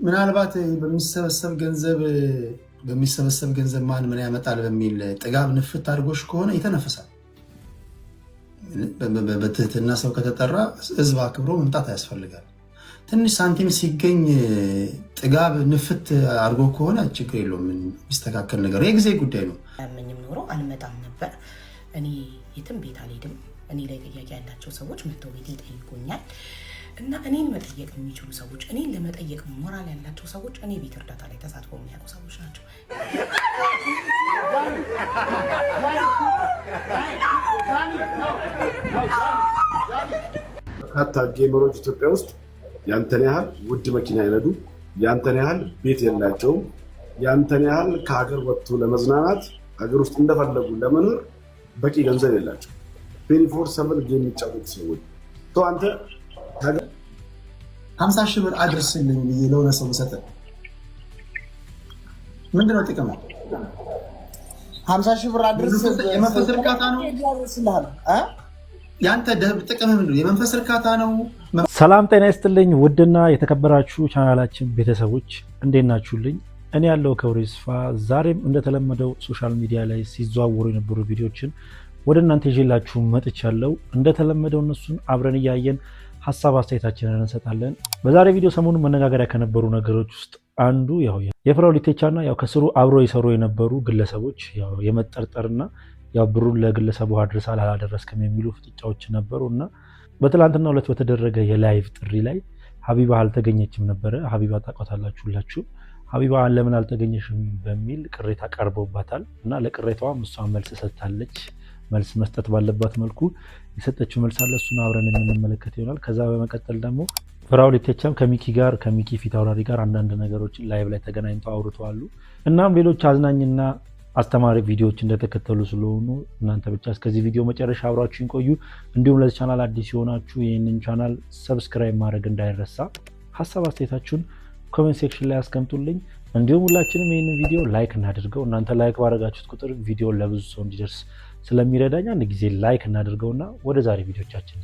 ምናልባት በሚሰበሰብ ገንዘብ ማን ምን ያመጣል በሚል ጥጋብ ንፍት አድርጎሽ ከሆነ ይተነፍሳል። በትህትና ሰው ከተጠራ ህዝብ አክብሮ መምጣት ያስፈልጋል። ትንሽ ሳንቲም ሲገኝ ጥጋብ ንፍት አድርጎ ከሆነ ችግር የለውም፣ የሚስተካከል ነገር የጊዜ ጉዳይ ነው። ያመኝም ኖሮ አልመጣም ነበር። እኔ የትም ቤት አልሄድም። እኔ ላይ ጥያቄ ያላቸው ሰዎች መጥተው ቤት ይጠይቁኛል እና እኔን መጠየቅ የሚችሉ ሰዎች፣ እኔን ለመጠየቅ ሞራል ያላቸው ሰዎች እኔ ቤት እርዳታ ላይ ተሳትፎ የሚያውቁ ሰዎች ናቸው። በርካታ ጌመሮች ኢትዮጵያ ውስጥ ያንተን ያህል ውድ መኪና አይነዱ፣ ያንተን ያህል ቤት የላቸውም፣ ያንተን ያህል ከሀገር ወጥቶ ለመዝናናት ሀገር ውስጥ እንደፈለጉ ለመኖር በቂ ገንዘብ የላቸው 24/7 ጌም የሚጫወቱ ሰዎች አንተ 50 ሺህ ብር አድርስልኝ ብዬ ለሆነ ሰው መሰጠ ምንድነው ጥቅሙ? 50 ሺህ ብር አድርስ የመንፈስ እርካታ ነው። ያንተ ጥቅም ምንድነው? የመንፈስ እርካታ ነው። ሰላም ጤና ይስጥልኝ ውድና የተከበራችሁ ቻናላችን ቤተሰቦች እንዴት ናችሁልኝ? እኔ ያለው ክብሩ ይስፋ ዛሬም እንደተለመደው ሶሻል ሚዲያ ላይ ሲዘዋወሩ የነበሩ ቪዲዮዎችን ወደ እናንተ ይዤላችሁ መጥቻለሁ። እንደተለመደው እነሱን አብረን እያየን ሀሳብ አስተያየታችንን እንሰጣለን። በዛሬ ቪዲዮ ሰሞኑን መነጋገሪያ ከነበሩ ነገሮች ውስጥ አንዱ ያው የፍራኦል ኢቴቻና ያው ከስሩ አብሮ ይሰሩ የነበሩ ግለሰቦች ያው የመጠርጠርና ያው ብሩን ለግለሰቡ አድርሳል አላደረስክም የሚሉ ፍጥጫዎች ነበሩና በትላንትናው ዕለት በተደረገ የላይቭ ጥሪ ላይ ሀቢባ አልተገኘችም ነበረ። ሀቢባ ታውቃታላችሁ ሁላችሁ። ሀቢባ ለምን አልተገኘሽም በሚል ቅሬታ ቀርቦባታል እና ለቅሬታዋም እሷ መልስ ሰጥታለች። መልስ መስጠት ባለባት መልኩ የሰጠችው መልስ አለ። እሱን አብረን የምንመለከት ይሆናል። ከዛ በመቀጠል ደግሞ ፍራኦል ኢቴቻም ከሚኪ ፊት አውራሪ ጋር አንዳንድ ነገሮችን ላይቭ ላይ ተገናኝተው አውርተዋል። እናም ሌሎች አዝናኝና አስተማሪ ቪዲዮዎች እንደተከተሉ ስለሆኑ እናንተ ብቻ እስከዚህ ቪዲዮ መጨረሻ አብራችሁን ቆዩ። እንዲሁም ለዚህ ቻናል አዲስ የሆናችሁ ይህንን ቻናል ሰብስክራይብ ማድረግ እንዳይረሳ፣ ሀሳብ አስተያየታችሁን ኮሜንት ሴክሽን ላይ አስቀምጡልኝ። እንዲሁም ሁላችንም ይህንን ቪዲዮ ላይክ እናድርገው። እናንተ ላይክ ባደረጋችሁት ቁጥር ቪዲዮ ለብዙ ሰው እንዲደርስ ስለሚረዳኝ አንድ ጊዜ ላይክ እናድርገውና ወደ ዛሬ ቪዲዮቻችን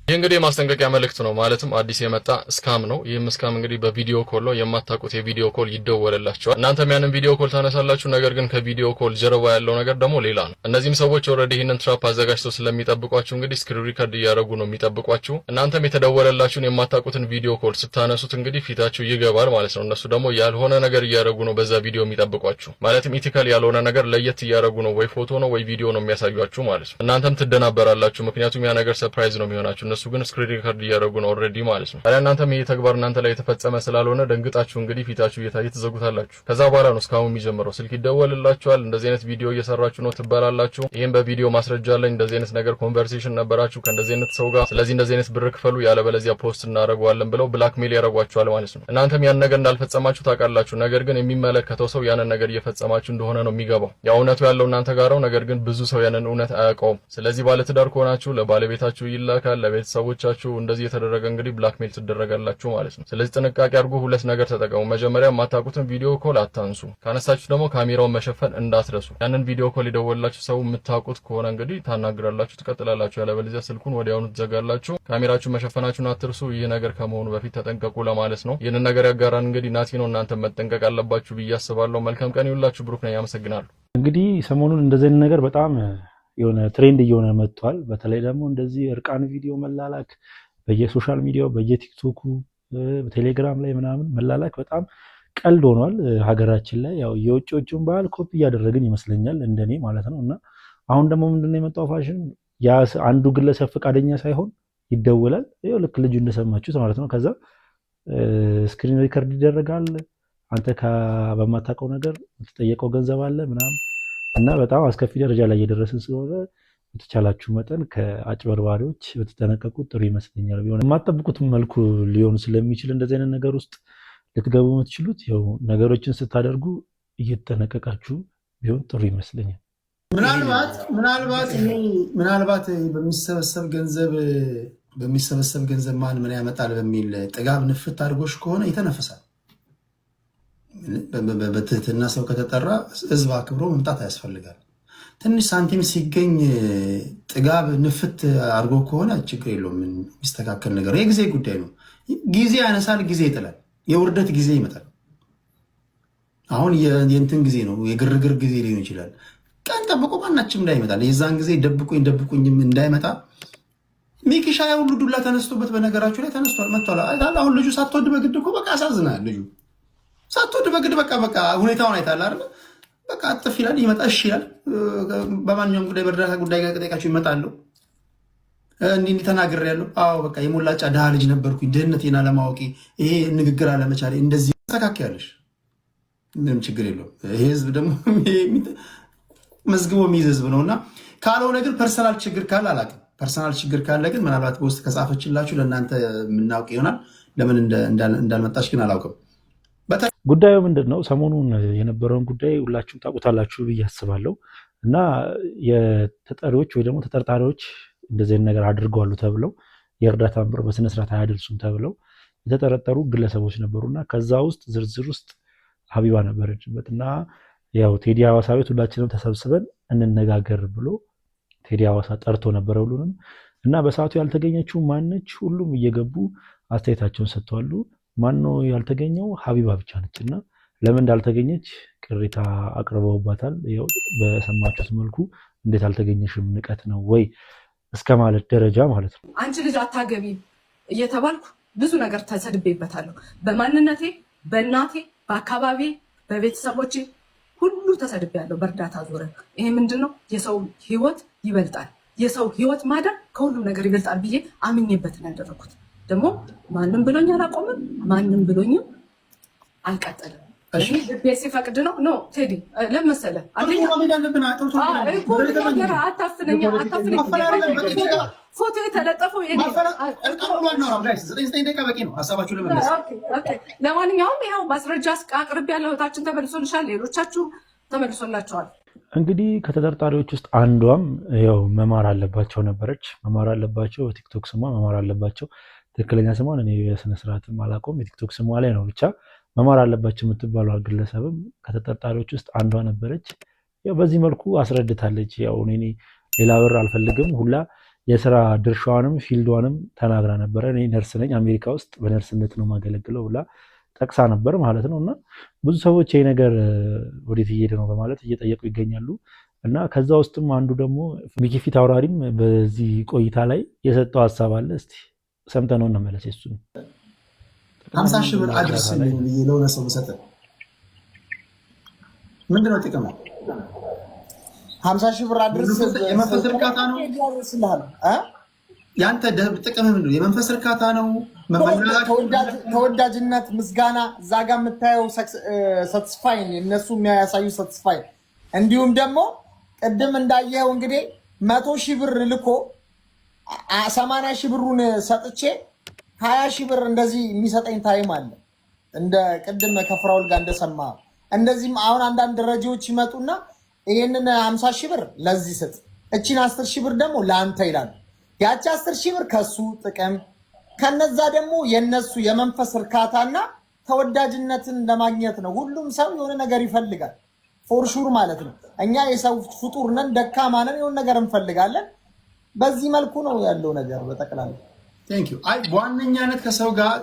ይህ እንግዲህ የማስጠንቀቂያ መልእክት ነው። ማለትም አዲስ የመጣ ስካም ነው። ይህም ስካም እንግዲህ በቪዲዮ ኮል ነው። የማታውቁት የቪዲዮ ኮል ይደወልላችኋል። እናንተም ያንን ቪዲዮ ኮል ታነሳላችሁ። ነገር ግን ከቪዲዮ ኮል ጀርባ ያለው ነገር ደግሞ ሌላ ነው። እነዚህም ሰዎች ኦልሬዲ ይህንን ትራፕ አዘጋጅተው ስለሚጠብቋችሁ እንግዲህ ስክሪን ሪከርድ እያደረጉ ነው የሚጠብቋችሁ። እናንተም የተደወለላችሁን የማታውቁትን ቪዲዮ ኮል ስታነሱት እንግዲህ ፊታችሁ ይገባል ማለት ነው። እነሱ ደግሞ ያልሆነ ነገር እያደረጉ ነው በዛ ቪዲዮ የሚጠብቋችሁ። ማለትም ኢቲካል ያልሆነ ነገር ለየት እያደረጉ ነው። ወይ ፎቶ ነው ወይ ቪዲዮ ነው የሚያሳዩአችሁ ማለት ነው። እናንተም ትደናበራላችሁ፣ ምክንያቱም ያ ነገር ሰርፕራይዝ ነው የሚሆናችሁ። እነሱ ግን ስክሪን ሪከርድ እያደረጉ ነው ኦልሬዲ ማለት ነው። ታዲያ እናንተም ይሄ ተግባር እናንተ ላይ የተፈጸመ ስላልሆነ ደንግጣችሁ እንግዲህ ፊታችሁ እየታየ ትዘጉታላችሁ። ከዛ በኋላ ነው እስካሁን የሚጀምረው። ስልክ ይደወልላችኋል፣ እንደዚህ አይነት ቪዲዮ እየሰራችሁ ነው ትባላላችሁ። ይሄን በቪዲዮ ማስረጃ አለኝ፣ እንደዚህ አይነት ነገር ኮንቨርሴሽን ነበራችሁ ከእንደዚህ አይነት ሰው ጋር፣ ስለዚህ እንደዚህ አይነት ብር ክፈሉ ያለበለዚያ ፖስት እናደርገዋለን ብለው ብላክሜል ያደርጓችኋል ማለት ነው። እናንተም ያን ነገር እንዳልፈጸማችሁ ታውቃላችሁ። ነገር ግን የሚመለከተው ሰው ያንን ነገር እየፈጸማችሁ እንደሆነ ነው የሚገባው። ያው እውነቱ ያለው እናንተ ጋር ነው። ነገር ግን ብዙ ሰው ያንን እውነት አያውቀውም። ስለዚህ ባለትዳር ከሆናችሁ ለባለቤታችሁ ይላካል፣ ለቤተሰቦቻችሁ እንደዚህ የተደረገ እንግዲህ ብላክሜል ትደረጋላችሁ ማለት ነው። ስለዚህ ጥንቃቄ አድርጉ። ሁለት ነገር ተጠቀሙ። መጀመሪያ የማታውቁትን ቪዲዮ ኮል አታንሱ። ካነሳችሁ ደግሞ ካሜራውን መሸፈን እንዳትረሱ። ያንን ቪዲዮ ኮል የደወላችሁ ሰው የምታውቁት ከሆነ እንግዲህ ታናግራላችሁ፣ ትቀጥላላችሁ። ያለበለዚያ ስልኩን ወዲያውኑ ትዘጋላችሁ። ካሜራችሁን መሸፈናችሁን አትርሱ። ይህ ነገር ከመሆኑ በፊት ተጠንቀቁ ለማለት ነው። ይህንን ነገር ያጋራን እንግዲህ ናቲ ነው። እናንተ መጠንቀቅ አለባችሁ ብዬ አስባለሁ። መልካም ቀን ይሁንላችሁ። ብሩክ ነኝ። አመሰግናለሁ። እንግዲህ ሰሞኑን እንደዚህ ነገር በጣም የሆነ ትሬንድ እየሆነ መጥቷል። በተለይ ደግሞ እንደዚህ እርቃን ቪዲዮ መላላክ በየሶሻል ሚዲያው በየቲክቶኩ በቴሌግራም ላይ ምናምን መላላክ በጣም ቀልድ ሆኗል ሀገራችን ላይ። ያው የውጭዎቹን ባህል ኮፒ እያደረግን ይመስለኛል እንደኔ ማለት ነው። እና አሁን ደግሞ ምንድነው የመጣው ፋሽን፣ ያ አንዱ ግለሰብ ፈቃደኛ ሳይሆን ይደወላል። ይኸው ልክ ልጁ እንደሰማችሁት ማለት ነው። ከዛ ስክሪን ሪከርድ ይደረጋል። አንተ በማታውቀው ነገር የምትጠየቀው ገንዘብ አለ ምናምን እና በጣም አስከፊ ደረጃ ላይ እየደረስን ስለሆነ በተቻላችሁ መጠን ከአጭበርባሪዎች በተጠነቀቁ ጥሩ ይመስለኛል። ቢሆን የማትጠብቁት መልኩ ሊሆን ስለሚችል እንደዚህ አይነት ነገር ውስጥ ልትገቡ የምትችሉት ያው ነገሮችን ስታደርጉ እየተጠነቀቃችሁ ቢሆን ጥሩ ይመስለኛል። ምናልባት በሚሰበሰብ ገንዘብ ማን ምን ያመጣል በሚል ጥጋብ ንፍት አድርጎሽ ከሆነ ይተነፍሳል። በትህትና ሰው ከተጠራ ህዝብ አክብሮ መምጣት ያስፈልጋል። ትንሽ ሳንቲም ሲገኝ ጥጋብ ንፍት አድርጎ ከሆነ ችግር የለውም፣ የሚስተካከል ነገር የጊዜ ጉዳይ ነው። ጊዜ ያነሳል፣ ጊዜ ይጥላል። የውርደት ጊዜ ይመጣል። አሁን የእንትን ጊዜ ነው፣ የግርግር ጊዜ ሊሆን ይችላል። ቀን ጠብቆ ማናችም እንዳይመጣል። የዛን ጊዜ ደብቁኝም እንዳይመጣ ሚኪሻ ሁሉ ዱላ ተነስቶበት በነገራችሁ ላይ ተነስቷል መጥቷል። አሁን ልጁ ሳትወድ በግድ እኮ በቃ ያሳዝናል። ልጁ ሳትወድ በግድ በቃ ሁኔታውን አይታል አይደል? በቃ አጥፍ ይላል፣ ይመጣ እሺ ይላል። በማንኛውም ጉዳይ በእርዳታ ጉዳይ ጋር ጠይቃችሁ ይመጣሉ። እንዲህ ተናግሬያለሁ። አዎ በቃ የሞላጫ ድሃ ልጅ ነበርኩኝ፣ ድህነቴን አለማወቄ፣ ይሄ ንግግር አለመቻሌ፣ እንደዚህ ተስተካክያለሽ፣ ምንም ችግር የለውም። ይሄ ህዝብ ደግሞ መዝግቦ የሚይዝ ህዝብ ነው እና ካልሆነ ግን ፐርሰናል ችግር ካለ አላውቅም። ፐርሰናል ችግር ካለ ግን ምናልባት በውስጥ ከጻፈችላችሁ ለእናንተ የምናውቅ ይሆናል። ለምን እንዳልመጣች ግን አላውቅም። ጉዳዩ ምንድን ነው? ሰሞኑን የነበረውን ጉዳይ ሁላችሁም ታውቁታላችሁ ብዬ አስባለሁ እና የተጠሪዎች ወይ ደግሞ ተጠርጣሪዎች እንደዚህ ነገር አድርገዋሉ ተብለው የእርዳታ ብር በስነስርዓት አያደርሱም ተብለው የተጠረጠሩ ግለሰቦች ነበሩና ከዛ ውስጥ ዝርዝር ውስጥ ሀቢባ ነበረችበት እና ያው ቴዲ ሐዋሳ ቤት ሁላችንም ተሰብስበን እንነጋገር ብሎ ቴዲ ሐዋሳ ጠርቶ ነበረ ሁሉንም እና በሰዓቱ ያልተገኘችው ማነች? ሁሉም እየገቡ አስተያየታቸውን ሰጥተዋሉ። ማነው ያልተገኘው? ሀቢባ ብቻ ነች እና ለምን እንዳልተገኘች ቅሬታ አቅርበውባታል። ያው በሰማችሁት መልኩ እንዴት አልተገኘሽም ንቀት ነው ወይ እስከ ማለት ደረጃ ማለት ነው። አንቺ ልጅ አታገቢ እየተባልኩ ብዙ ነገር ተሰድቤበታለሁ። በማንነቴ፣ በእናቴ፣ በአካባቢ፣ በቤተሰቦቼ ሁሉ ተሰድቤያለሁ። በእርዳታ ዙሪያ ይሄ ምንድነው? የሰው ህይወት ይበልጣል፣ የሰው ህይወት ማዳን ከሁሉም ነገር ይበልጣል ብዬ አምኜበት ነው ያደረኩት። ደግሞ ማንም ብሎኝ አላቆምም፣ ማንም ብሎኝም አልቀጠልም። ልቤ ሲፈቅድ ነው። ኖ ቴዲ ለመሰለ ፎቶ የተለጠፈው ለማንኛውም ይኸው ማስረጃ አቅርቤ ያለው እህታችን ተመልሶልሻል፣ ሌሎቻችሁ ተመልሶላቸዋል። እንግዲህ ከተጠርጣሪዎች ውስጥ አንዷም ያው መማር አለባቸው ነበረች። መማር አለባቸው በቲክቶክ ስሟ መማር አለባቸው። ትክክለኛ ስሟን እኔ በስነስርዓትም አላውቀውም። የቲክቶክ ስሟ ላይ ነው ብቻ መማር አለባቸው የምትባለው ግለሰብም ከተጠርጣሪዎች ውስጥ አንዷ ነበረች። ያው በዚህ መልኩ አስረድታለች። ያው እኔ ሌላ ብር አልፈልግም ሁላ የስራ ድርሻዋንም ፊልዷንም ተናግራ ነበረ። እኔ ነርስ ነኝ፣ አሜሪካ ውስጥ በነርስነት ነው የማገለግለው ብላ ጠቅሳ ነበር ማለት ነው። እና ብዙ ሰዎች ይሄ ነገር ወዴት እየሄደ ነው በማለት እየጠየቁ ይገኛሉ። እና ከዛ ውስጥም አንዱ ደግሞ ሚኪ ፊት አውራሪም በዚህ ቆይታ ላይ የሰጠው ሀሳብ አለ። እስቲ ሰምተነው እንመለስ። እሱን 50 ሺህ ብር አድርስ ለሆነ ሰው ሰጠ። ምንድነው ጥቅሙ? 50 ሺህ ብር አድርስ የመንፈስ እርካታ ነው ያንተ ጥቅም ምንድነው? የመንፈስ እርካታ ነው፣ ተወዳጅነት፣ ምስጋና፣ እዛ ጋር የምታየው ሳትስፋይን እነሱ የሚያሳዩ ሳትስፋይን፣ እንዲሁም ደግሞ ቅድም እንዳየኸው እንግዲህ 100 ሺህ ብር ልኮ 80 ሺህ ብሩን ሰጥቼ 20 ሺህ ብር እንደዚህ የሚሰጠኝ ታይም አለ። እንደ ቅድም ከፍራውል ጋር እንደሰማ እንደዚህም አሁን አንዳንድ ደረጃዎች ይመጡና ይሄንን 50 ሺህ ብር ለዚህ ስጥ፣ እቺን 10 ሺህ ብር ደግሞ ለአንተ ይላሉ። ያቺ 10 ሺህ ብር ከሱ ጥቅም ከነዛ ደግሞ የነሱ የመንፈስ እርካታና ተወዳጅነትን ለማግኘት ነው። ሁሉም ሰው የሆነ ነገር ይፈልጋል ፎርሹር ማለት ነው። እኛ የሰው ፍጡር ነን፣ ደካማ ነን፣ የሆነ ነገር እንፈልጋለን። በዚህ መልኩ ነው ያለው ነገር በጠቅላላ። ቴንክ ዩ። አይ በዋነኛነት ከሰው ጋር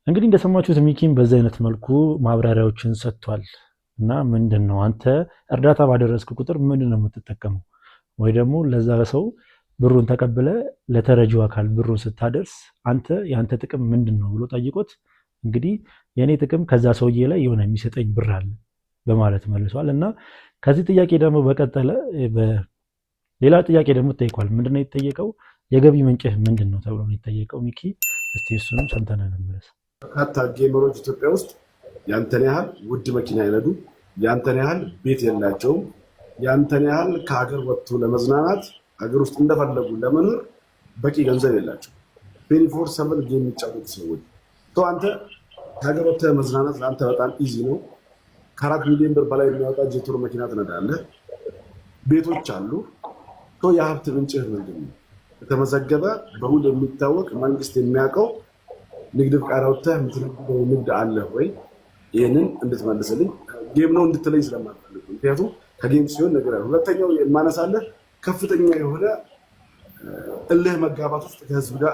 እንግዲህ እንደሰማችሁት ሚኪም በዚህ አይነት መልኩ ማብራሪያዎችን ሰጥቷል። እና ምንድን ነው አንተ እርዳታ ባደረስክ ቁጥር ምንድን ነው የምትጠቀመው? ወይ ደግሞ ለዛ ሰው ብሩን ተቀብለ ለተረጂው አካል ብሩን ስታደርስ አንተ የአንተ ጥቅም ምንድን ነው ብሎ ጠይቆት እንግዲህ የኔ ጥቅም ከዛ ሰውዬ ላይ የሆነ የሚሰጠኝ ብር አለ በማለት መልሷል። እና ከዚህ ጥያቄ ደግሞ በቀጠለ ሌላ ጥያቄ ደግሞ ተጠይቋል። ምንድነው የተጠየቀው? የገቢ ምንጭህ ምንድን ነው ተብሎ ነው የተጠየቀው ሚኪ። እስቲ እሱንም ሰምተን እንመለስ። በርካታ ጌመሮች ኢትዮጵያ ውስጥ ያንተን ያህል ውድ መኪና አይነዱ፣ ያንተን ያህል ቤት የላቸውም፣ ያንተን ያህል ከሀገር ወጥቶ ለመዝናናት ሀገር ውስጥ እንደፈለጉ ለመኖር በቂ ገንዘብ የላቸው። 24/7 ጌም የሚጫወቱ ሰዎች አንተ ከሀገር ወጥተህ መዝናናት ለአንተ በጣም ኢዚ ነው። ከ4 ሚሊዮን ብር በላይ የሚያወጣ ጄቶር መኪና ትነዳለህ፣ ቤቶች አሉ። የሀብት ምንጭህ ምንድን ነው? የተመዘገበ በውል የሚታወቅ መንግስት የሚያውቀው ንግድ ፍቃድ አውጥተህ የምትነግደው ንግድ አለ ወይ? ይህንን እንድትመልስልኝ። ጌም ነው እንድትለኝ ስለማልፈልግ፣ ምክንያቱም ከጌም ሲሆን ነገር አለ። ሁለተኛው የማነሳለህ ከፍተኛ የሆነ እልህ መጋባት ውስጥ ከህዝብ ጋር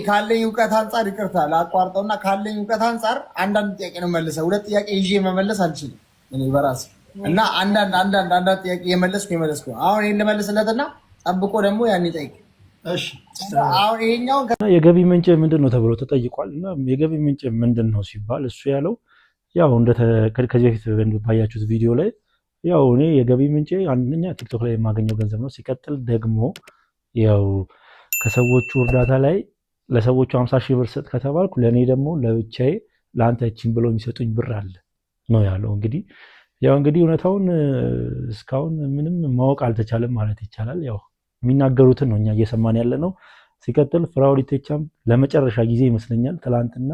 ካለኝ እውቀት አንጻር ይቅርታ ላቋርጠውና ካለኝ እውቀት አንጻር አንዳንድ ጥያቄ ነው መልሰው 2 ጥያቄ ይዤ መመለስ አልችልም እኔ በራሴ እና አንዳንድ ጥያቄ የመለስኩ አሁን ይሄን ልመልስለትና ጠብቆ ደግሞ ያን ይጠይቅ። እሺ አሁን ይሄኛው የገቢ ምንጭ ምንድን ነው ተብሎ ተጠይቋል። እና የገቢ ምንጭ ምንድን ነው ሲባል እሱ ያለው ያው ከዚህ በፊት ባያችሁት ቪዲዮ ላይ ያው እኔ የገቢ ምንጭ አንደኛ ቲክቶክ ላይ የማገኘው ገንዘብ ነው። ሲቀጥል ደግሞ ያው ከሰዎቹ እርዳታ ላይ ለሰዎቹ 50 ሺህ ብር ሰጥ ከተባልኩ ለእኔ ደግሞ ለብቻዬ ለአንተ እቺን ብለው የሚሰጡኝ ብር አለ ነው ያለው። እንግዲህ እውነታውን እስካሁን ምንም ማወቅ አልተቻለም ማለት ይቻላል። ያው የሚናገሩትን ነው እኛ እየሰማን ያለ ነው። ሲቀጥል ፍራኦል ኢቴቻም ለመጨረሻ ጊዜ ይመስለኛል ትላንትና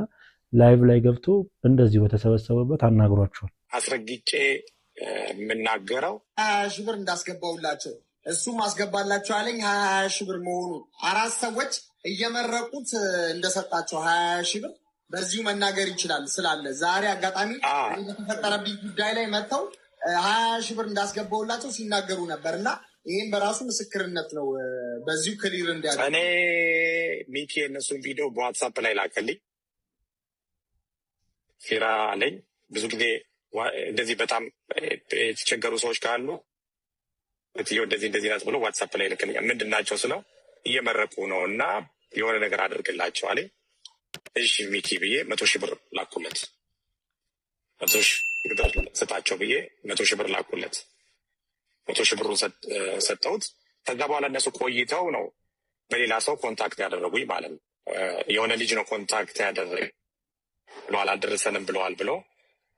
ላይቭ ላይ ገብቶ እንደዚሁ በተሰበሰበበት አናግሯቸዋል። አስረግጬ የምናገረው 20 ሺህ ብር እንዳስገባውላቸው እሱም አስገባላቸው አለኝ 20 ሺህ ብር መሆኑ 4 ሰዎች እየመረቁት እንደሰጣቸው 20 ሺህ ብር በዚሁ መናገር ይችላል ስላለ ዛሬ አጋጣሚ በተፈጠረብኝ ጉዳይ ላይ መጥተው 20 ሺህ ብር እንዳስገባውላቸው ሲናገሩ ነበር እና ይህም በራሱ ምስክርነት ነው። በዚሁ ክሊር እንዲያገ እኔ ሚኪ የእነሱን ቪዲዮ በዋትሳፕ ላይ ላከልኝ። ፊራ አለኝ ብዙ ጊዜ እንደዚህ በጣም የተቸገሩ ሰዎች ካሉ እንደዚህ ናት ብሎ ዋትሳፕ ላይ ልክልኛል። ምንድን ናቸው ስለው እየመረቁ ነው እና የሆነ ነገር አድርግላቸው አለኝ። እሺ ሚኪ ብዬ 100 ሺህ ብር ላኩለት። 100 ሺህ ብር ስጣቸው ብዬ 100 ሺህ ብር ላኩለት። 100 ሺህ ብሩን ሰጠሁት። ከዛ በኋላ እነሱ ቆይተው ነው በሌላ ሰው ኮንታክት ያደረጉኝ ማለት ነው። የሆነ ልጅ ነው ኮንታክት ያደረገ ብለዋል፣ አልደረሰንም ብለዋል ብሎ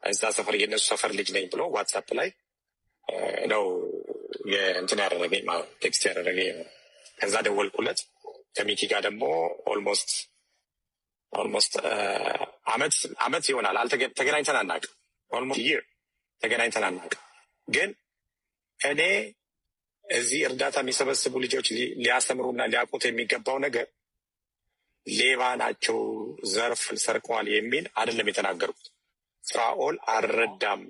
እዛ ሰፈር የእነሱ ሰፈር ልጅ ነኝ ብሎ ዋትሳፕ ላይ ነው እንትን ያደረገኝ ማለት ቴክስት ያደረገኝ። ከዛ ደወልኩለት። ከሚኪ ጋር ደግሞ ኦልሞስት አመት ይሆናል ተገናኝተን አናውቅም። ኦልሞስት ይር ተገናኝተን አናውቅም። ግን እኔ እዚህ እርዳታ የሚሰበስቡ ልጆች ሊያስተምሩና ሊያውቁት የሚገባው ነገር ሌባ ናቸው፣ ዘርፍ ሰርቀዋል የሚል አይደለም የተናገርኩት። ፍራኦል አልረዳም፣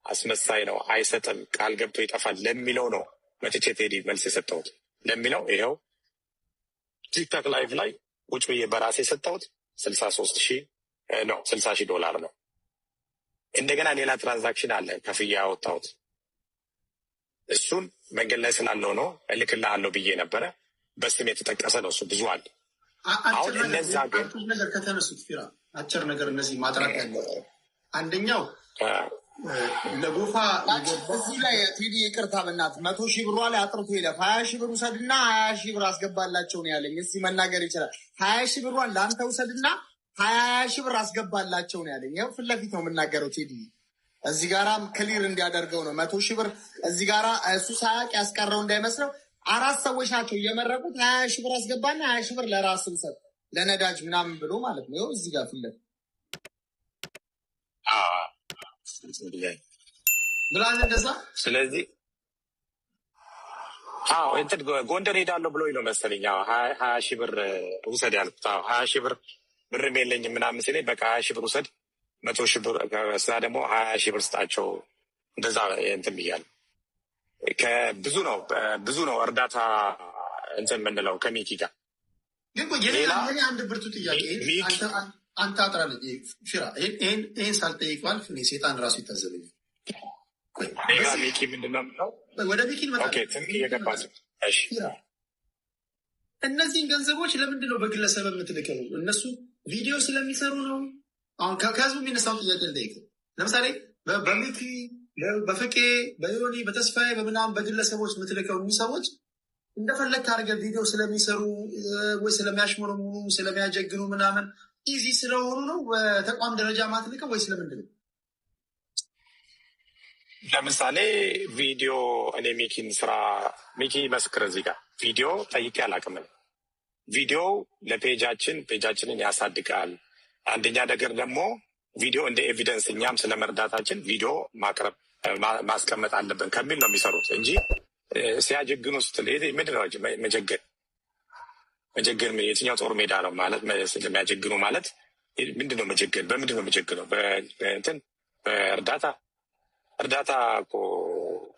አስመሳይ ነው፣ አይሰጥም፣ ቃል ገብቶ ይጠፋል ለሚለው ነው መጥቼ ቴዲ መልስ የሰጠሁት። ለሚለው ይኸው ቲክቶክ ላይቭ ላይ ቁጭ ብዬ በራሴ የሰጠሁት 60 ሺህ ዶላር ነው። እንደገና ሌላ ትራንዛክሽን አለ ከፍያ ያወጣሁት። እሱን መንገድ ላይ ስላለው ነው እልክልሃለሁ ብዬ ነበረ። በስም የተጠቀሰ ነው እሱ ብዙ አለ። አሁን እነዛ ግን ነገር ከተነሱት ፊራ አጭር ነገር እነዚህ ማጥራት ያለ አንደኛው ለጎፋ እዚህ ላይ ቴዲ ይቅርታ በእናትህ 100 ሺህ ብሯ ላይ አጥርቶ ይለፍ 20 ሺህ ብር ውሰድና 20 ሺህ ብር አስገባላቸው ነው ያለኝ። እስኪ መናገር ይችላል። 20 ሺህ ብሯን ለአንተ ውሰድና 20 ሺህ ብር አስገባላቸው ነው ያለኝ። ይኸው ፊት ለፊት ነው የምናገረው። ቴዲ እዚህ ጋራም ክሊር እንዲያደርገው ነው 100 ሺህ ብር እዚህ ጋራ እሱ ሳያውቅ ያስቀረው እንዳይመስለው። 4 ሰዎች ናቸው እየመረቁት 20 ሺህ ብር አስገባና 20 ሺህ ብር ለራስህ ውሰድ ለነዳጅ ምናምን ብሎ ማለት ነው። ይኸው እዚህ ጋር ፊት ለፊት ብላን እንደዛ። ስለዚህ እንትን ጎንደር ሄዳለሁ ብሎኝ ነው መሰለኝ 20 ሺህ ብር ውሰድ ያልኩት። 20 ሺህ ብር ብርም የለኝም ምናምን ሲለኝ በቃ 20 ሺህ ብር ውሰድ 100 ሺህ ብር ስራ ደግሞ 20 ሺህ ብር ስጣቸው እንደዛ እንትን ብያለሁ። ብዙ ነው እርዳታ እንትን የምንለው ከሚኪ ጋር። ግን አንድ ብርቱ ጥያቄ አንተ አጥራለች ፊራ ይህን ሳልጠይቅ ባልፍ እኔ ሴጣን ራሱ ይታዘበኛል። ሚኪ ምንድነው የምለው ወደ ሚኪ እነዚህን ገንዘቦች ለምንድን ነው በግለሰብ የምትልከው? እነሱ ቪዲዮ ስለሚሰሩ ነው? አሁን ከህዝቡ የሚነሳው ጥያቄ ልጠይቅ። ለምሳሌ በሚኪ በፍቄ በዮኒ በተስፋዬ በምናምን በግለሰቦች የምትልከው እኚህ ሰዎች እንደፈለግ ካርገ ቪዲዮ ስለሚሰሩ ወይ ስለሚያሽሙርሙሩ ስለሚያጀግኑ ምናምን ኢዚ ስለሆኑ ነው በተቋም ደረጃ ማትልከው ወይ ስለምንድን ነው? ለምሳሌ ቪዲዮ እኔ ሚኪን ስራ ሚኪ መስክር እዚህ ጋር ቪዲዮ ጠይቄ አላውቅም። ቪዲዮ ፔጃችንን ያሳድጋል። አንደኛ ነገር ደግሞ ቪዲዮ እንደ ኤቪደንስ እኛም ስለ መርዳታችን ቪዲዮ ማስቀመጥ አለብን ከሚል ነው የሚሰሩት እንጂ ሲያጀግኑ ስትል ምንድን ነው መጀገን የትኛው ጦር ሜዳ ነው ማለት ስለሚያጀግኑ ማለት ምንድን ነው መጀገን? በምንድን ነው መጀገነው? በእንትን እርዳታ እኮ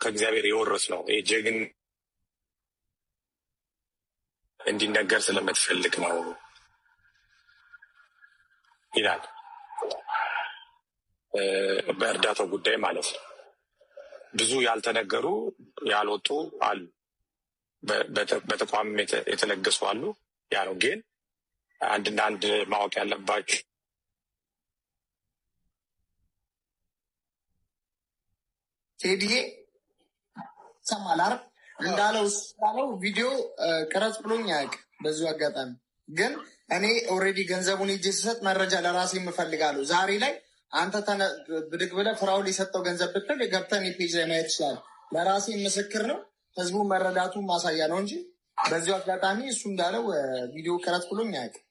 ከእግዚአብሔር የወረስ ነው። ጀግን እንዲነገር ስለምትፈልግ ነው ይላል። በእርዳታው ጉዳይ ማለት ነው። ብዙ ያልተነገሩ ያልወጡ አሉ፣ በተቋም የተለገሱ አሉ። ያ ነው ግን አንድና አንድ ማወቅ ያለባችሁ ቴዲዬ ሰማላር እንዳለው ቪዲዮ ቅረጽ ብሎኝ አያውቅም። በዚሁ አጋጣሚ ግን እኔ ኦልሬዲ ገንዘቡን ሄጄ ስሰጥ መረጃ ለራሴ የምፈልጋለሁ። ዛሬ ላይ አንተ ብድግ ብለህ ፍራኦል የሰጠው ገንዘብ ብትል ገብተን ፔጅ ላይ ማየት ይችላል። ለራሴ ምስክር ነው፣ ህዝቡ መረዳቱን ማሳያ ነው እንጂ በዚሁ አጋጣሚ እሱ እንዳለው ቪዲዮ ቅረጽ ብሎኝ አያውቅም።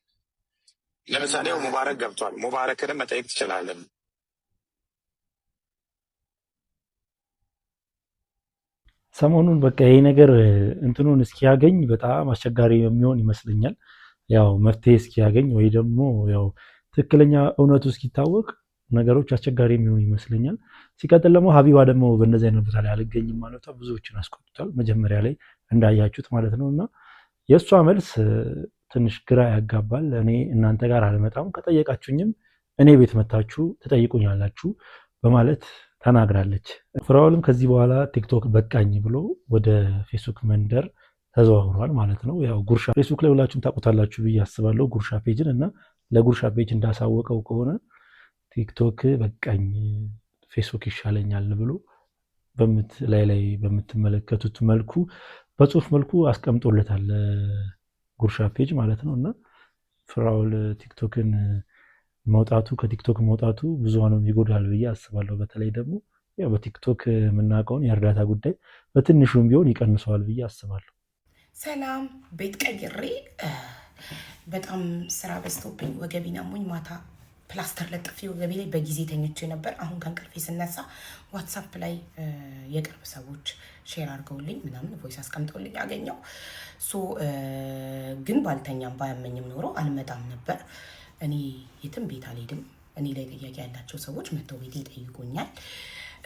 ለምሳሌ ሙባረክ ገብቷል። ሙባረክንም መጠየቅ ትችላለን። ሰሞኑን በቃ ይሄ ነገር እንትኑን እስኪያገኝ በጣም አስቸጋሪ የሚሆን ይመስለኛል። ያው መፍትሄ እስኪያገኝ ወይ ደግሞ ያው ትክክለኛ እውነቱ እስኪታወቅ ነገሮች አስቸጋሪ የሚሆን ይመስለኛል። ሲቀጥል ደግሞ ሀቢባ ደግሞ በእነዚህ አይነት ቦታ ላይ አልገኝም ማለቷ ብዙዎችን አስቆጥቷል። መጀመሪያ ላይ እንዳያችሁት ማለት ነው። እና የእሷ መልስ ትንሽ ግራ ያጋባል። እኔ እናንተ ጋር አልመጣም፣ ከጠየቃችሁኝም እኔ ቤት መታችሁ ትጠይቁኛላችሁ በማለት ተናግራለች። ፍራኦልም ከዚህ በኋላ ቲክቶክ በቃኝ ብሎ ወደ ፌስቡክ መንደር ተዘዋውሯል ማለት ነው። ያው ጉርሻ ፌስቡክ ላይ ሁላችሁም ታውቁታላችሁ ብዬ አስባለሁ ጉርሻ ፔጅን እና ለጉርሻ ፔጅ እንዳሳወቀው ከሆነ ቲክቶክ በቃኝ ፌስቡክ ይሻለኛል ብሎ ላይ በምትመለከቱት መልኩ በጽሁፍ መልኩ አስቀምጦለታል ጉርሻ ፔጅ ማለት ነው። እና ፍራኦል ቲክቶክን መውጣቱ ከቲክቶክ መውጣቱ ብዙሃኑን ይጎዳል ብዬ አስባለሁ። በተለይ ደግሞ ያው በቲክቶክ የምናውቀውን የእርዳታ ጉዳይ በትንሹም ቢሆን ይቀንሰዋል ብዬ አስባለሁ። ሰላም፣ ቤት ቀይሬ በጣም ስራ በዝቶብኝ ወገቤን አሞኝ ማታ ፕላስተር ለጥፌ ወገቤ ላይ በጊዜ ተኝቼ ነበር። አሁን ከእንቅልፌ ስነሳ ዋትሳፕ ላይ የቅርብ ሰዎች ሼር አድርገውልኝ ምናምን ቮይስ አስቀምጠውልኝ አገኘው። ግን ባልተኛም ባያመኝም ኖሮ አልመጣም ነበር። እኔ የትም ቤት አልሄድም። እኔ ላይ ጥያቄ ያላቸው ሰዎች መጥተው ቤት ይጠይቁኛል።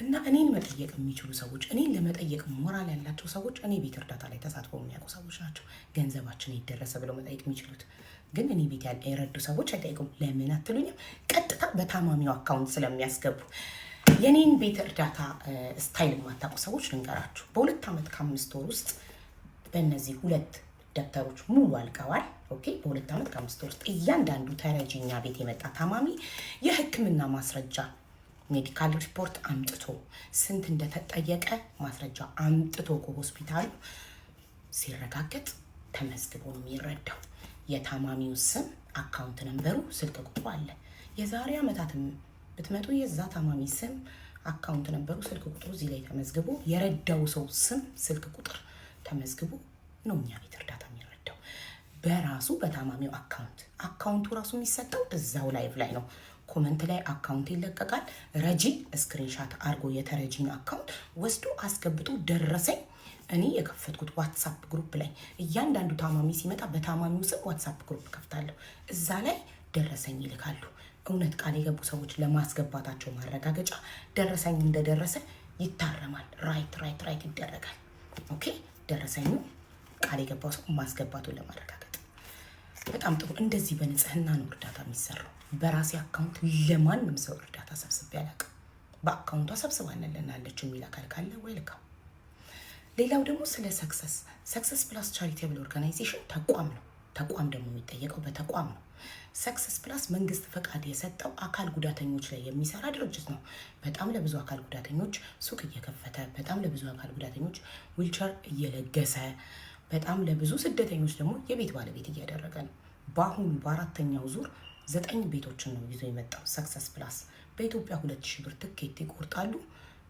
እና እኔን መጠየቅ የሚችሉ ሰዎች፣ እኔን ለመጠየቅ ሞራል ያላቸው ሰዎች እኔ ቤት እርዳታ ላይ ተሳትፎ የሚያውቁ ሰዎች ናቸው ገንዘባችን ይደረሰ ብለው መጠየቅ የሚችሉት። ግን እኔ ቤት የረዱ ሰዎች አይጠይቁም። ለምን አትሉኝም? ቀጥታ በታማሚው አካውንት ስለሚያስገቡ። የኔን ቤት እርዳታ ስታይል የማታውቁ ሰዎች ልንገራችሁ። በ2 ዓመት ከ5 ወር ውስጥ በእነዚህ 2 ደብተሮች ሙሉ አልቀዋል። ኦኬ፣ በ2 ዓመት ከ5 ወር ውስጥ እያንዳንዱ ተረጂኛ ቤት የመጣ ታማሚ የሕክምና ማስረጃ ሜዲካል ሪፖርት አምጥቶ ስንት እንደተጠየቀ ማስረጃ አምጥቶ ከሆስፒታሉ ሲረጋገጥ ተመዝግቦ ነው የሚረዳው። የታማሚው ስም፣ አካውንት ነምበሩ፣ ስልክ ቁጥሩ አለ። የዛሬ ዓመታትም ብትመጡ የዛ ታማሚ ስም፣ አካውንት ነምበሩ፣ ስልክ ቁጥሩ እዚህ ላይ ተመዝግቦ የረዳው ሰው ስም፣ ስልክ ቁጥር ተመዝግቦ ነው እኛ ቤት እርዳታ የሚረዳው በራሱ በታማሚው አካውንቱ ራሱ የሚሰጠው እዛው ላይቭ ላይ ነው። ኮመንት ላይ አካውንት ይለቀቃል። ረጂ ስክሪንሻት አድርጎ የተረጂን አካውንት ወስዶ አስገብቶ ደረሰኝ እኔ የከፈትኩት ዋትሳፕ ግሩፕ ላይ እያንዳንዱ ታማሚ ሲመጣ በታማሚው ስም ዋትሳፕ ግሩፕ ከፍታለሁ። እዛ ላይ ደረሰኝ ይልካሉ። እውነት ቃል የገቡ ሰዎች ለማስገባታቸው ማረጋገጫ ደረሰኝ እንደደረሰ ይታረማል። ራይት ይደረጋል። ኦኬ፣ ደረሰኙ ቃል የገባው ሰው ማስገባቱን ለማረጋገጥ በጣም ጥሩ። እንደዚህ በንጽህና ነው እርዳታ የሚሰራው። በራሴ አካውንት ለማንም ሰው እርዳታ ሰብስቤ አላውቅም። በአካውንቷ ሰብስባለች የሚል አካል ካለ ዌልካም። ሌላው ደግሞ ስለ ሰክሰስ ፕላስ ቻሪቴብል ኦርጋናይዜሽን ተቋም ነው። ተቋም ደግሞ የሚጠየቀው በተቋም ነው። ሰክሰስ ፕላስ መንግስት ፈቃድ የሰጠው አካል ጉዳተኞች ላይ የሚሰራ ድርጅት ነው። በጣም ለብዙ አካል ጉዳተኞች ሱቅ እየከፈተ፣ በጣም ለብዙ አካል ጉዳተኞች ዊልቸር እየለገሰ፣ በጣም ለብዙ ስደተኞች ደግሞ የቤት ባለቤት እያደረገ ነው። በአሁኑ በ4ኛው ዙር 9 ቤቶችን ነው ይዞ የመጣው ሰክሰስ ፕላስ። በኢትዮጵያ 2000 ብር ትኬት ይቆርጣሉ።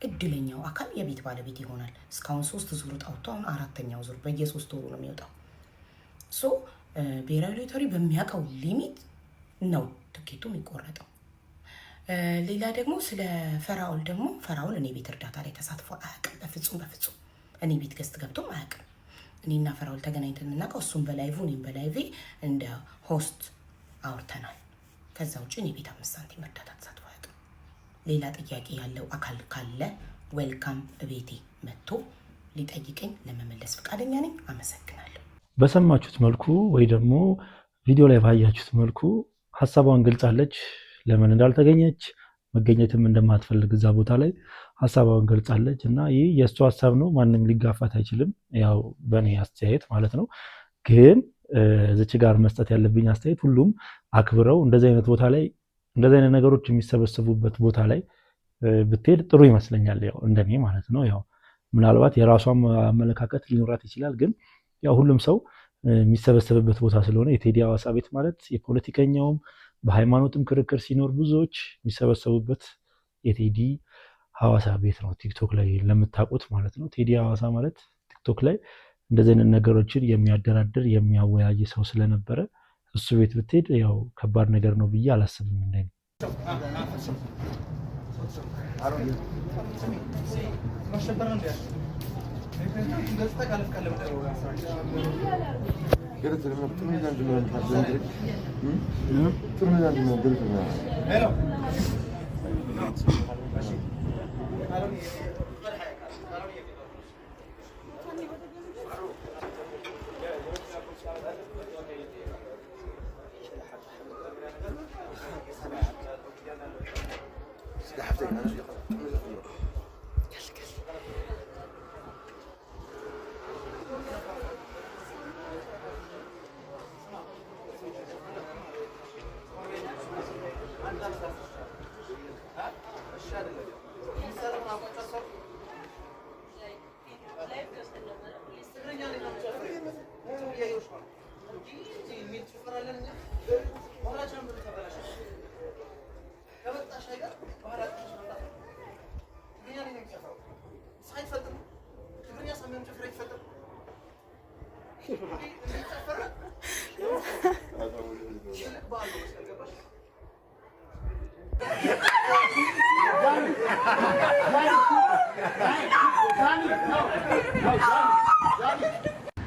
እድለኛው አካል የቤት ባለቤት ይሆናል። እስካሁን 3 ዙር ጣውቶ አሁን 4ኛው ዙር በየ3 ወሩ ነው የሚወጣው። ብሔራዊ ሎተሪ በሚያውቀው ሊሚት ነው ትኬቱ የሚቆረጠው። ሌላ ደግሞ ስለ ፈራኦል ደግሞ ፈራኦል እኔ ቤት እርዳታ ላይ ተሳትፎ አያውቅም። በፍጹም እኔ ቤት ገዝት ገብቶም አያውቅም። እኔና ፈራኦል ተገናኝተን የምናውቀው እሱም በላይቭ እኔም በላይቬ እንደ ሆስት አውርተናል። ከዛ ውጭ እኔ ቤት 5 ሳንቲም እርዳታ ተሳትፎ አያውቅም። ሌላ ጥያቄ ያለው አካል ካለ ዌልካም፣ ቤቴ መጥቶ ሊጠይቀኝ ለመመለስ ፈቃደኛ ነኝ። አመሰግናለሁ። በሰማችሁት መልኩ ወይ ደግሞ ቪዲዮ ላይ ባያችሁት መልኩ ሀሳቧን ገልጻለች። ለምን እንዳልተገኘች መገኘትም እንደማትፈልግ እዛ ቦታ ላይ ሀሳቧን ገልጻለች እና ይህ የእሱ ሀሳብ ነው። ማንም ሊጋፋት አይችልም። ያው በእኔ አስተያየት ማለት ነው። ግን እዚች ጋር መስጠት ያለብኝ አስተያየት ሁሉም አክብረው እንደዚህ አይነት ቦታ ላይ እንደዚህ አይነት ነገሮች የሚሰበሰቡበት ቦታ ላይ ብትሄድ ጥሩ ይመስለኛል። ያው እንደኔ ማለት ነው። ያው ምናልባት የራሷም አመለካከት ሊኖራት ይችላል። ግን ያው ሁሉም ሰው የሚሰበሰብበት ቦታ ስለሆነ የቴዲ ሐዋሳ ቤት ማለት የፖለቲከኛውም በሃይማኖትም ክርክር ሲኖር ብዙዎች የሚሰበሰቡበት የቴዲ ሐዋሳ ቤት ነው። ቲክቶክ ላይ ለምታውቁት ማለት ነው። ቴዲ ሐዋሳ ማለት ቲክቶክ ላይ እንደዚህ አይነት ነገሮችን የሚያደራድር የሚያወያይ ሰው ስለነበረ እሱ ቤት ብትሄድ ያው ከባድ ነገር ነው ብዬ አላስብም። እንደኔ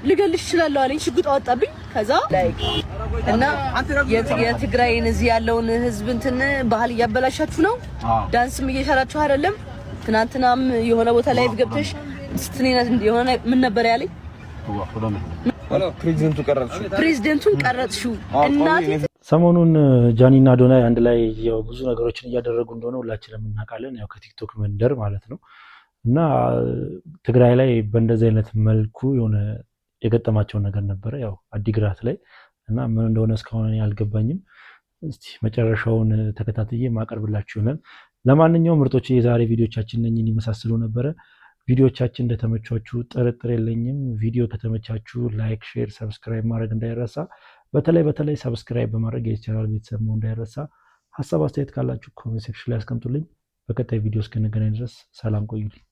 ልገልሽ እችላለሁ አለኝ። ሽጉጥ አወጣብኝ። ከዛ እና የትግራይን እዚህ ያለውን ህዝብ እንትን ባህል እያበላሻችሁ ነው፣ ዳንስም እየሻላችሁ አይደለም። ትናንትናም የሆነ ቦታ ላይ ገብተሽ ስትኔነት የሆነ ምን ነበር ያለኝ? ፕሬዚደንቱን ቀረጽሽው። እናቴ ሰሞኑን ጃኒና አዶናይ አንድ ላይ ያው ብዙ ነገሮችን እያደረጉ እንደሆነ ሁላችንም እናውቃለን። ያው ከቲክቶክ መንደር ማለት ነው። እና ትግራይ ላይ በእንደዚህ አይነት መልኩ የሆነ የገጠማቸው ነገር ነበረ ያው አዲግራት ላይ እና ምን እንደሆነ እስካሁን አልገባኝም። እስቲ መጨረሻውን ተከታትዬ ማቀርብላችሁ ይሆናል። ለማንኛውም ምርጦች የዛሬ ቪዲዮቻችን እነኝን ይመሳሰሉ ነበረ። ቪዲዮቻችን እንደተመቻችሁ ጥርጥር የለኝም። ቪዲዮ ከተመቻችሁ ላይክ፣ ሼር፣ ሰብስክራይብ ማድረግ እንዳይረሳ። በተለይ ሰብስክራይብ በማድረግ የቻናል ቤተሰብ መሆን እንዳይረሳ። ሀሳብ አስተያየት ካላችሁ ኮሜንት ሴክሽን ላይ አስቀምጡልኝ። በቀጣይ ቪዲዮ እስክንገናኝ ድረስ ሰላም ቆዩልኝ።